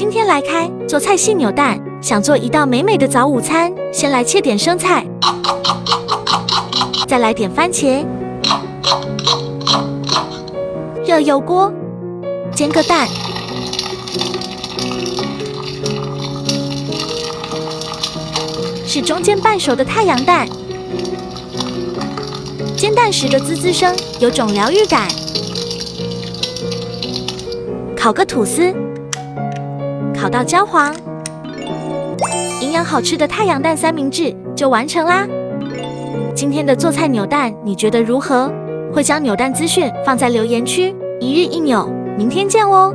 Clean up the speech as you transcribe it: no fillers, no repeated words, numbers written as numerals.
今天来开做菜系扭蛋，想做一道美美的早午餐，先来切点生菜，再来点番茄，热油锅，煎个蛋，是中间半熟的太阳蛋，煎蛋时的滋滋声有种疗愈感。烤个吐司，烤到焦黄，营养好吃的太阳蛋三明治就完成啦。今天的做菜扭蛋你觉得如何？会将扭蛋资讯放在留言区，一日一扭，明天见哦。